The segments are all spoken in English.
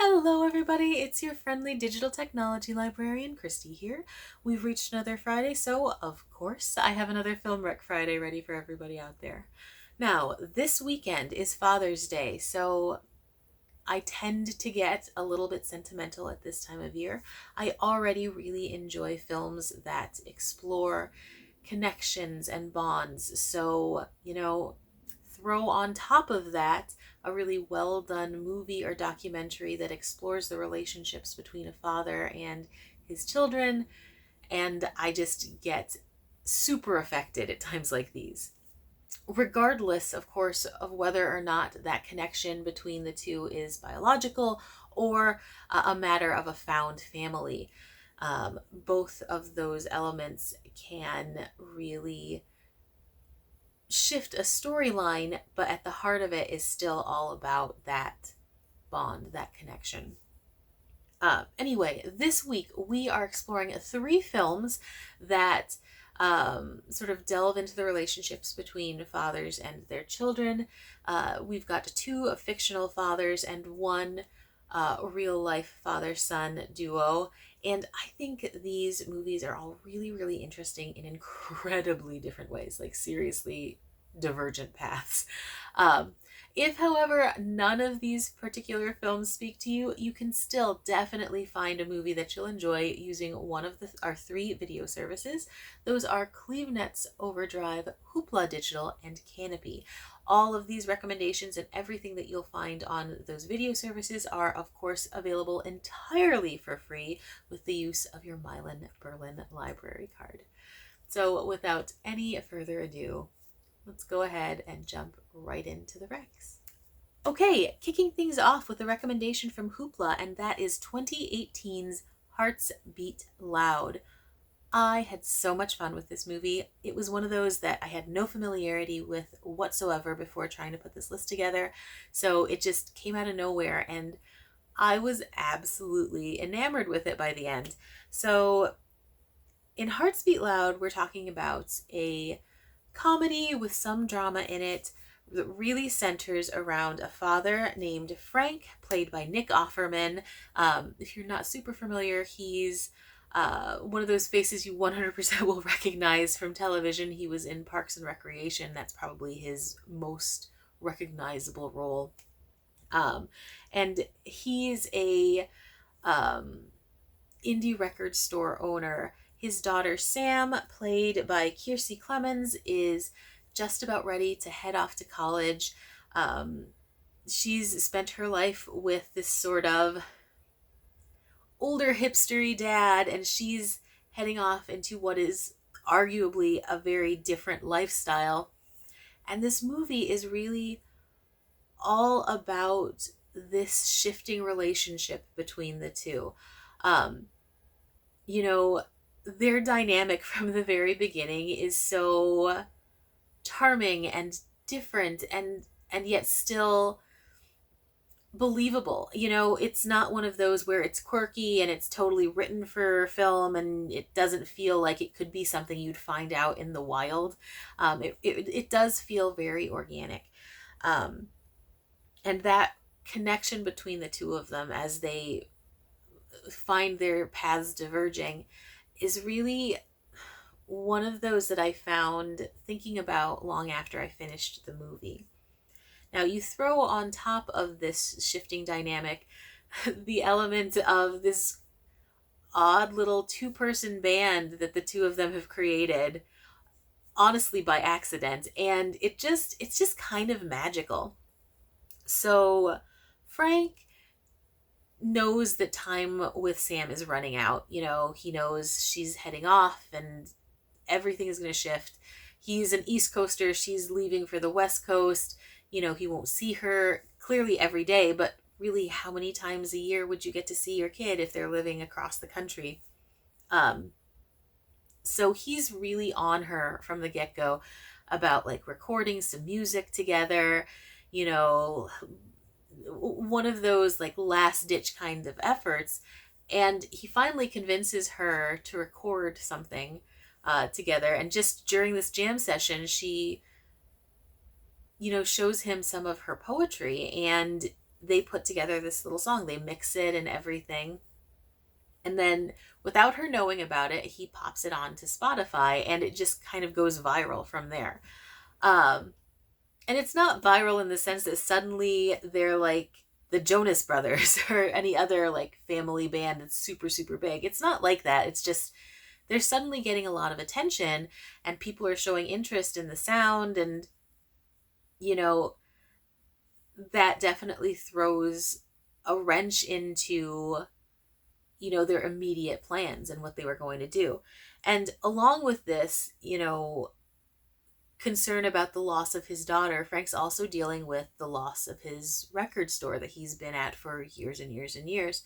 Hello everybody, it's your friendly digital technology librarian, Christy here. We've reached another Friday, so of course I have another Film Rec Friday ready for everybody out there. Now, this weekend is Father's Day, so I tend to get a little bit sentimental at this time of year. I already really enjoy films that explore connections and bonds, so, throw on top of that a really well done movie or documentary that explores the relationships between a father and his children, and I just get super affected at times like these. Regardless, of course, of whether or not that connection between the two is biological or a matter of a found family. Both of those elements can really shift a storyline, but at the heart of it is still all about that bond, that connection. Anyway, this week we are exploring three films that sort of delve into the relationships between fathers and their children. We've got two fictional fathers and one real life father son duo. And I think these movies are all really, really interesting in incredibly different ways, like seriously divergent paths. If, however, none of these particular films speak to you, you can still definitely find a movie that you'll enjoy using one of our three video services. Those are CleveNet's Overdrive, Hoopla Digital, and Canopy. All of these recommendations and everything that you'll find on those video services are, of course, available entirely for free with the use of your Milan-Berlin Library Card. So without any further ado, let's go ahead and jump right into the recs. Okay, kicking things off with a recommendation from Hoopla, and that is 2018's Hearts Beat Loud. I had so much fun with this movie. It was one of those that I had no familiarity with whatsoever before trying to put this list together, so it just came out of nowhere, and I was absolutely enamored with it by the end. So in Hearts Beat Loud, we're talking about a comedy with some drama in it that really centers around a father named Frank, played by Nick Offerman. If you're not super familiar, he's one of those faces you 100% will recognize from television. He was in Parks and Recreation. That's probably his most recognizable role. And he's a indie record store owner. His daughter Sam, played by Kiersey Clemens, is just about ready to head off to college. She's spent her life with this sort of older hipstery dad, and she's heading off into what is arguably a very different lifestyle. And this movie is really all about this shifting relationship between the two. You know, their dynamic from the very beginning is so charming and different and yet still believable. It's not one of those where it's quirky and it's totally written for film and it doesn't feel like it could be something you'd find out in the wild. It does feel very organic. And that connection between the two of them as they find their paths diverging is really one of those that I found thinking about long after I finished the movie. Now, you throw on top of this shifting dynamic the element of this odd little two-person band that the two of them have created, honestly by accident, and it's just kind of magical. So Frank knows that time with Sam is running out. He knows she's heading off and everything is going to shift. He's an East Coaster. She's leaving for the West Coast. He won't see her clearly every day, but really, how many times a year would you get to see your kid if they're living across the country? So he's really on her from the get-go about like recording some music together, one of those like last ditch kind of efforts. And he finally convinces her to record something together. And just during this jam session, she shows him some of her poetry, and they put together this little song. They mix it and everything. And then without her knowing about it, he pops it on to Spotify and it just kind of goes viral from there. Um, and it's not viral in the sense that suddenly they're like the Jonas Brothers or any other like family band that's super, super big. It's not like that. It's just they're suddenly getting a lot of attention and people are showing interest in the sound. And, you know, that definitely throws a wrench into, you know, their immediate plans and what they were going to do. And along with this, you know, concern about the loss of his daughter, Frank's also dealing with the loss of his record store that he's been at for years and years and years.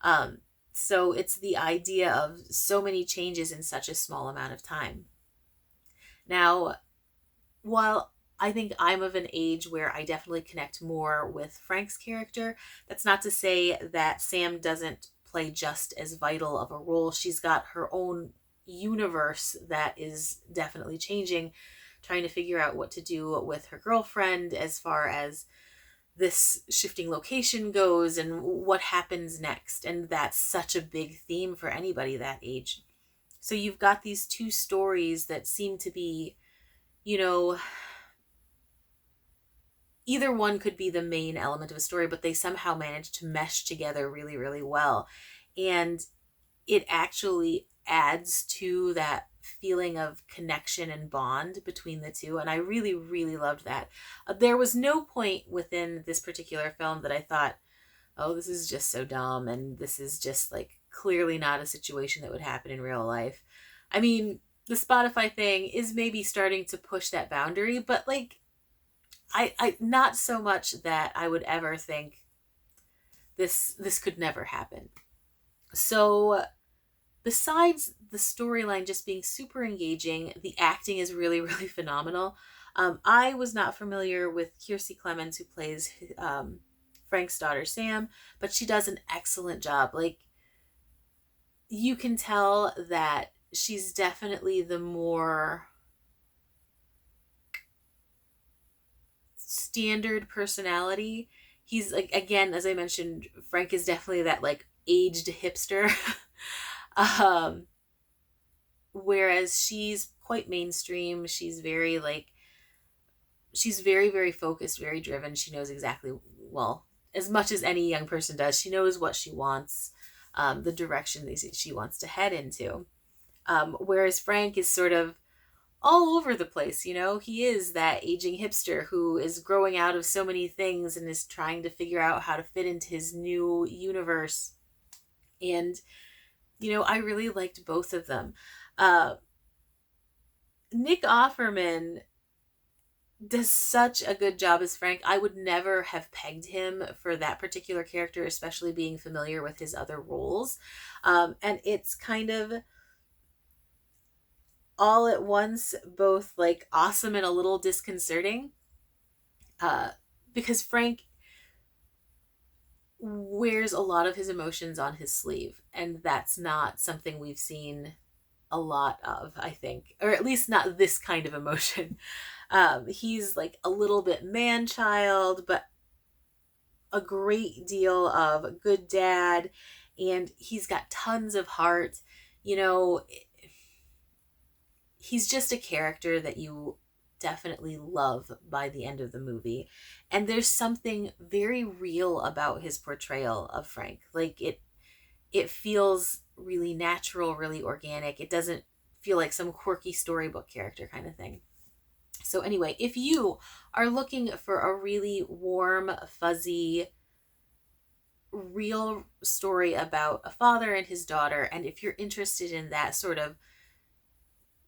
Um, so it's the idea of so many changes in such a small amount of time. Now, while I think I'm of an age where I definitely connect more with Frank's character, that's not to say that Sam doesn't play just as vital of a role. She's got her own universe that is definitely changing, trying to figure out what to do with her girlfriend as far as this shifting location goes and what happens next. And that's such a big theme for anybody that age. So you've got these two stories that seem to be, you know, either one could be the main element of a story, but they somehow manage to mesh together really, really well. And it actually adds to that feeling of connection and bond between the two. And I really, really loved that. There was no point within this particular film that I thought, oh, this is just so dumb. And this is just like clearly not a situation that would happen in real life. I mean, the Spotify thing is maybe starting to push that boundary, but like, I not so much that I would ever think this could never happen. So besides the storyline just being super engaging, the acting is really, really phenomenal. I was not familiar with Kiersey Clemons, who plays Frank's daughter Sam, but she does an excellent job. Like, you can tell that she's definitely the more standard personality. He's like, again, as I mentioned, Frank is definitely that like aged hipster. um Whereas she's quite mainstream. She's very like, she's very, very focused, very driven. She knows exactly, well, as much as any young person does, she knows what she wants, the direction she wants to head into. Whereas Frank is sort of all over the place. You know, he is that aging hipster who is growing out of so many things and is trying to figure out how to fit into his new universe. And, you know, I really liked both of them. Uh, Nick Offerman does such a good job as Frank. I would never have pegged him for that particular character, especially being familiar with his other roles. And it's kind of all at once both like awesome and a little disconcerting, uh, because Frank wears a lot of his emotions on his sleeve, and that's not something we've seen a lot of, I think, or at least not this kind of emotion. He's like a little bit man child, but a great deal of good dad, and he's got tons of heart. You know, he's just a character that you definitely love by the end of the movie. And there's something very real about his portrayal of Frank. Like, it feels really natural, really organic. It doesn't feel like some quirky storybook character kind of thing. So anyway, if you are looking for a really warm, fuzzy, real story about a father and his daughter, and if you're interested in that sort of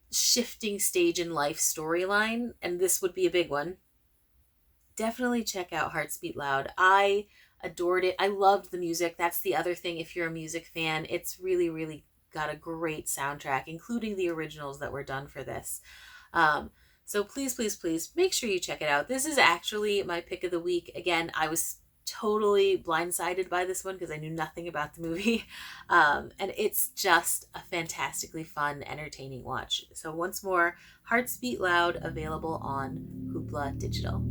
shifting stage in life storyline, and this would be a big one, definitely check out Hearts Beat Loud. I adored it. I loved the music. That's the other thing. If you're a music fan, it's really, really got a great soundtrack, including the originals that were done for this. So please, please, please make sure you check it out. This is actually my pick of the week. Again, I was totally blindsided by this one because I knew nothing about the movie. And it's just a fantastically fun, entertaining watch. So once more, Hearts Beat Loud, available on Hoopla Digital.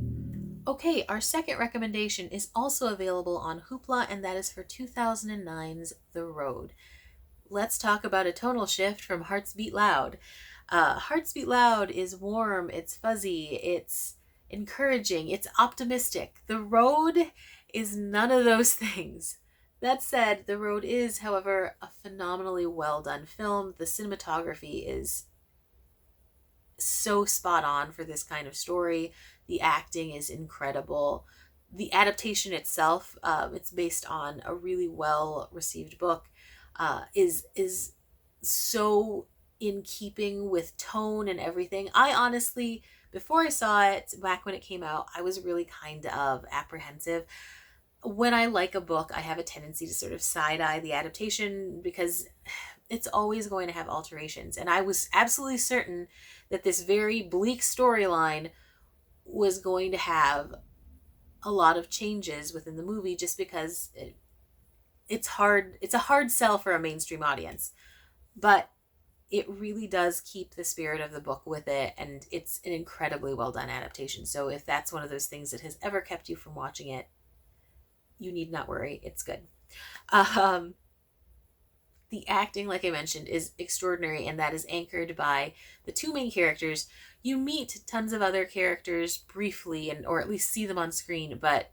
Okay, our second recommendation is also available on Hoopla, and that is for 2009's The Road. Let's talk about a tonal shift from Hearts Beat Loud. Hearts Beat Loud is warm, it's fuzzy, it's encouraging, it's optimistic. The Road is none of those things. That said, The Road is, however, a phenomenally well done film. The cinematography is so spot on for this kind of story. The acting is incredible. The adaptation itself, it's based on a really well received book, is so in keeping with tone and everything. I honestly, before I saw it back when it came out, I was really kind of apprehensive. When I like a book, I have a tendency to sort of side eye the adaptation because it's always going to have alterations. And I was absolutely certain that this very bleak storyline was going to have a lot of changes within the movie just because it's hard. It's a hard sell for a mainstream audience. But it really does keep the spirit of the book with it, and it's an incredibly well done adaptation. So if that's one of those things that has ever kept you from watching it, you need not worry. It's good. Um, the acting, like I mentioned, is extraordinary, and that is anchored by the two main characters. You meet tons of other characters briefly, and or at least see them on screen, but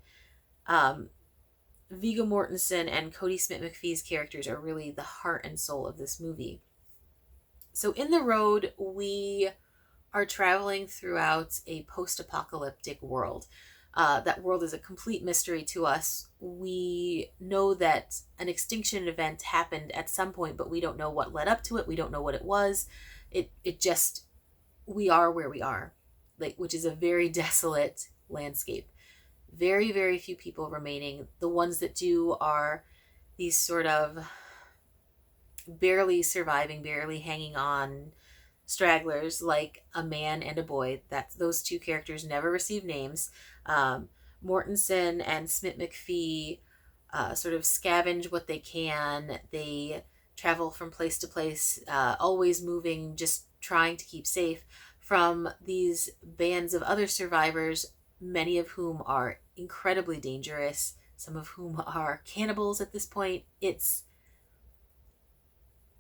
um, Viggo Mortensen and Cody Smith-McPhee's characters are really the heart and soul of this movie. So in The Road, we are traveling throughout a post-apocalyptic world. That world is a complete mystery to us. We know that an extinction event happened at some point, but we don't know what led up to it. We don't know what it was. It just, we are where we are, like, which is a very desolate landscape. Very, very few people remaining. The ones that do are these sort of barely surviving, barely hanging on stragglers, like a man and a boy. That those two characters never receive names. Mortensen and Smith McPhee sort of scavenge what they can. They travel from place to place, always moving, just trying to keep safe from these bands of other survivors, many of whom are incredibly dangerous, some of whom are cannibals at this point. It's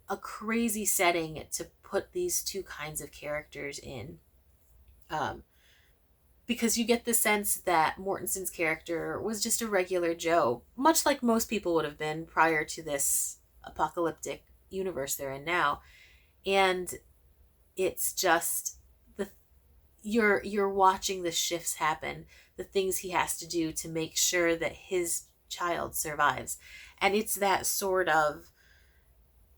a crazy setting to put these two kinds of characters in. Because you get the sense that Mortensen's character was just a regular Joe, much like most people would have been prior to this apocalyptic universe they're in now. And it's just you're watching the shifts happen, the things he has to do to make sure that his child survives. And it's that sort of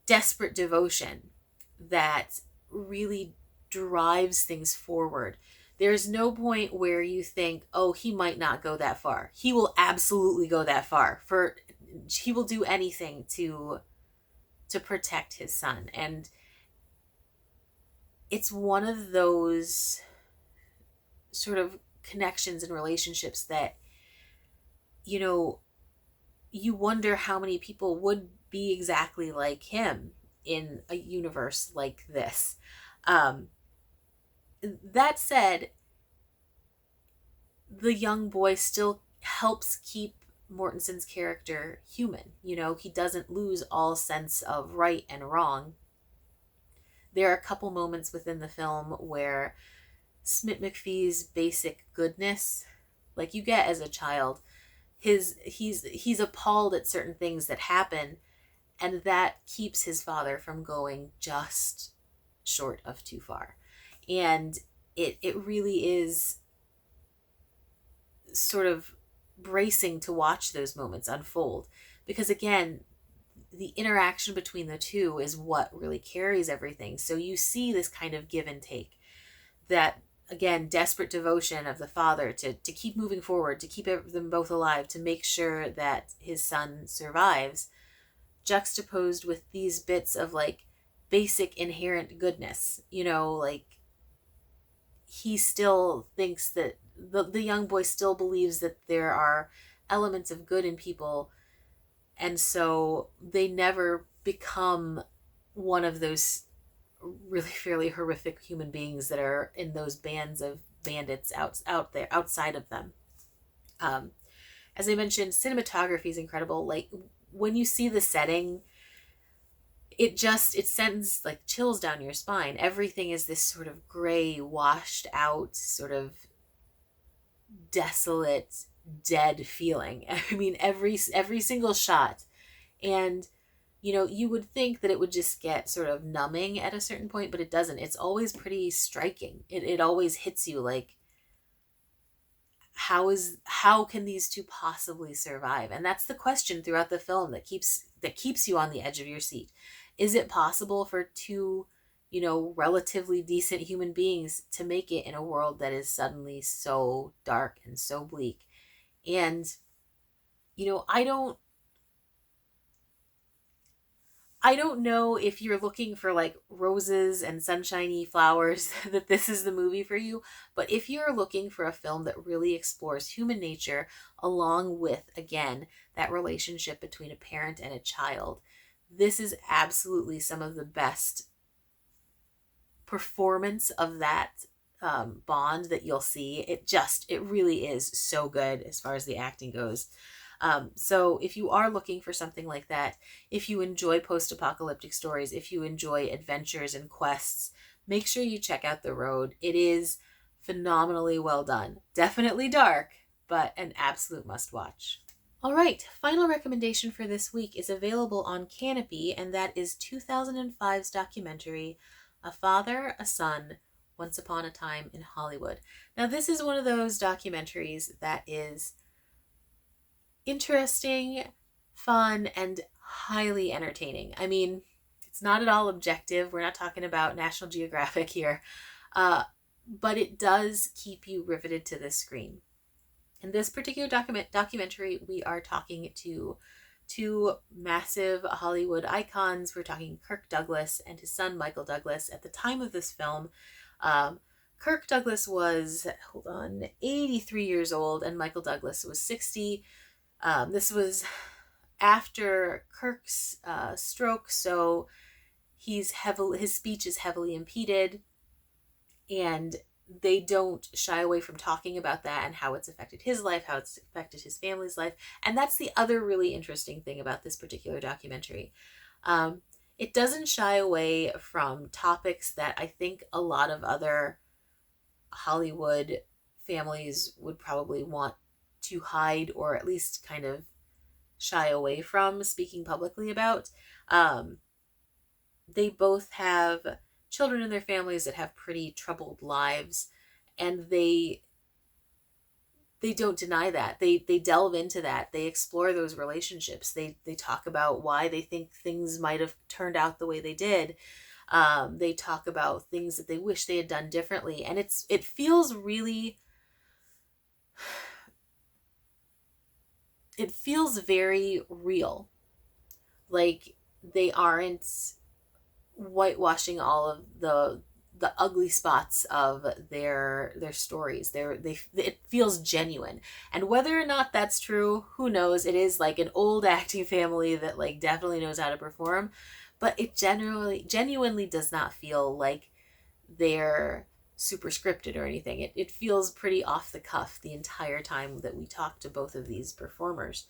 desperate devotion that really drives things forward. There's no point where you think, oh, he might not go that far. He will absolutely go that far. He will do anything to protect his son. And it's one of those sort of connections and relationships that, you wonder how many people would be exactly like him in a universe like this. That said, the young boy still helps keep Mortensen's character human. He doesn't lose all sense of right and wrong. There are a couple moments within the film where Smith McPhee's basic goodness, like you get as a child, he's appalled at certain things that happen, and that keeps his father from going just short of too far. And it really is sort of bracing to watch those moments unfold, because again, the interaction between the two is what really carries everything. So you see this kind of give and take, that again, desperate devotion of the father to keep moving forward, to keep them both alive, to make sure that his son survives, juxtaposed with these bits of like basic inherent goodness. Like he still thinks that the young boy still believes that there are elements of good in people, and so they never become one of those really fairly horrific human beings that are in those bands of bandits out there outside of them. Um, as I mentioned, cinematography is incredible. Like when you see the setting, it sends like chills down your spine. Everything is this sort of gray, washed out, sort of desolate, dead feeling. I mean, every single shot. And you would think that it would just get sort of numbing at a certain point, but it doesn't. It's always pretty striking. It always hits you like, how can these two possibly survive? And that's the question throughout the film that keeps you on the edge of your seat. Is it possible for two, relatively decent human beings to make it in a world that is suddenly so dark and so bleak? And you know, I don't know if you're looking for like roses and sunshiny flowers that this is the movie for you, but if you're looking for a film that really explores human nature along with, again, that relationship between a parent and a child, this is absolutely some of the best performance of that bond that you'll see. It really is so good as far as the acting goes. So if you are looking for something like that, if you enjoy post-apocalyptic stories, if you enjoy adventures and quests, make sure you check out The Road. It is phenomenally well done. Definitely dark, but an absolute must watch. All right, final recommendation for this week is available on Canopy, and that is 2005's documentary, A Father, a Son, Once Upon a Time in Hollywood. Now, this is one of those documentaries that is interesting, fun, and highly entertaining. I mean, it's not at all objective. We're not talking about National Geographic here, but it does keep you riveted to the screen. In this particular documentary, we are talking to two massive Hollywood icons. We're talking Kirk Douglas and his son, Michael Douglas. At the time of this film, Kirk Douglas was, 83 years old, and Michael Douglas was 60. This was after Kirk's stroke, so his speech is heavily impeded, and they don't shy away from talking about that and how it's affected his life, how it's affected his family's life. And that's the other really interesting thing about this particular documentary. It doesn't shy away from topics that I think a lot of other Hollywood families would probably want to hide, or at least kind of shy away from speaking publicly about. They both have children in their families that have pretty troubled lives, and they don't deny that. They delve into that. They explore those relationships. They talk about why they think things might have turned out the way they did. They talk about things that they wish they had done differently, and it feels really, it feels very real. Like they aren't whitewashing all of the ugly spots of their stories. It feels genuine. And whether or not that's true, who knows? It is like an old acting family that like definitely knows how to perform, but it genuinely does not feel like they're super scripted or anything. It feels pretty off the cuff the entire time that we talk to both of these performers.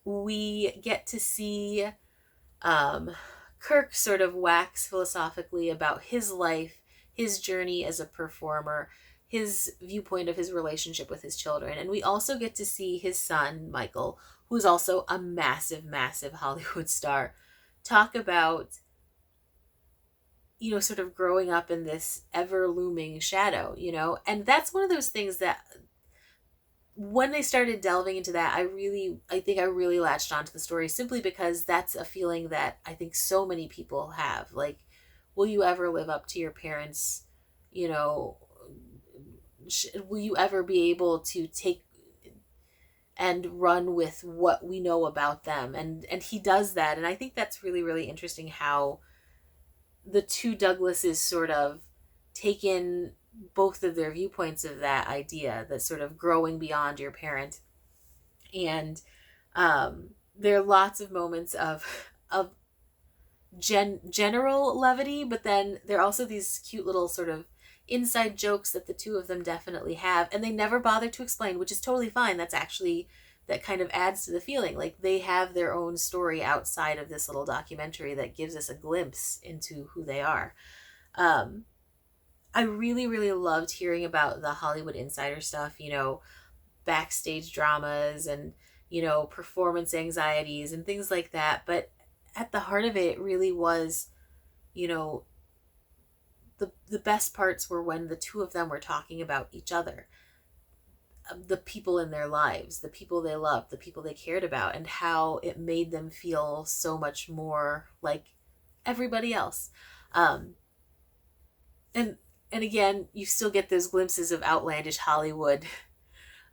We get to see Kirk sort of wax philosophically about his life, his journey as a performer, his viewpoint of his relationship with his children. And we also get to see his son, Michael, who's also a massive, massive Hollywood star, talk about, sort of growing up in this ever looming shadow, and that's one of those things that when they started delving into that, I think I really latched onto the story, simply because that's a feeling that I think so many people have. Like, will you ever live up to your parents? Will you ever be able to take and run with what we know about them? And he does that. And I think that's really, really interesting how the two Douglases sort of taken both of their viewpoints of that idea, that sort of growing beyond your parent. And there are lots of moments of general levity, but then there are also these cute little sort of inside jokes that the two of them definitely have, and they never bother to explain, which is totally fine. That's actually, that kind of adds to the feeling. Like, they have their own story outside of this little documentary that gives us a glimpse into who they are. Um, I really, really loved hearing about the Hollywood insider stuff, backstage dramas and, performance anxieties and things like that. But at the heart of it, it really was, you know, the best parts were when the two of them were talking about each other, the people in their lives, the people they loved, the people they cared about, and how it made them feel so much more like everybody else. Um, and and again, you still get those glimpses of outlandish Hollywood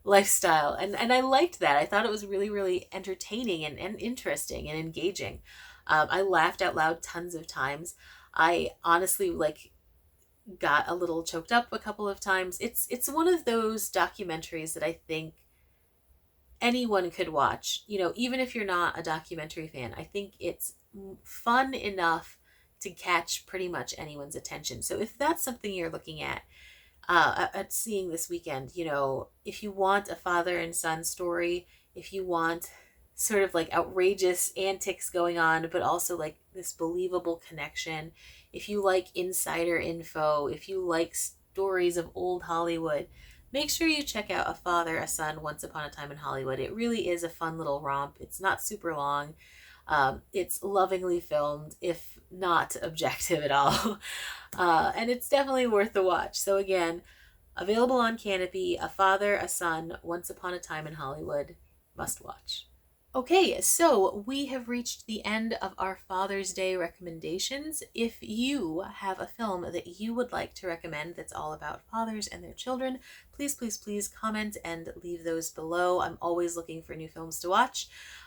lifestyle, and I liked that. I thought it was really, really entertaining and interesting and engaging. I laughed out loud tons of times. I honestly got a little choked up a couple of times. It's one of those documentaries that I think anyone could watch. Even if you're not a documentary fan, I think it's fun enough to catch pretty much anyone's attention. So if that's something you're looking at seeing this weekend, if you want a father and son story, if you want sort of like outrageous antics going on, but also like this believable connection, if you like insider info, if you like stories of old Hollywood, make sure you check out A Father, a Son, Once Upon a Time in Hollywood. It really is a fun little romp. It's not super long. It's lovingly filmed, if not objective at all. And it's definitely worth the watch. So again, available on Canopy, A Father, a Son, Once Upon a Time in Hollywood. Must watch. Okay, so we have reached the end of our Father's Day recommendations. If you have a film that you would like to recommend that's all about fathers and their children, please, please, please comment and leave those below. I'm always looking for new films to watch.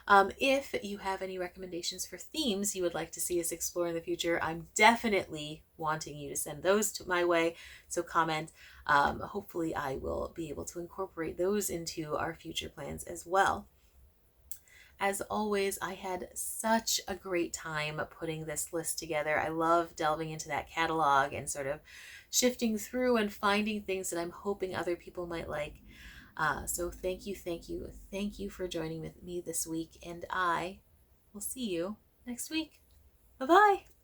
If you have any recommendations for themes you would like to see us explore in the future, I'm definitely wanting you to send those to my way, so comment. Hopefully I will be able to incorporate those into our future plans as well. As always, I had such a great time putting this list together. I love delving into that catalog and sort of shifting through and finding things that I'm hoping other people might like. So thank you, thank you, thank you for joining with me this week, and I will see you next week. Bye-bye.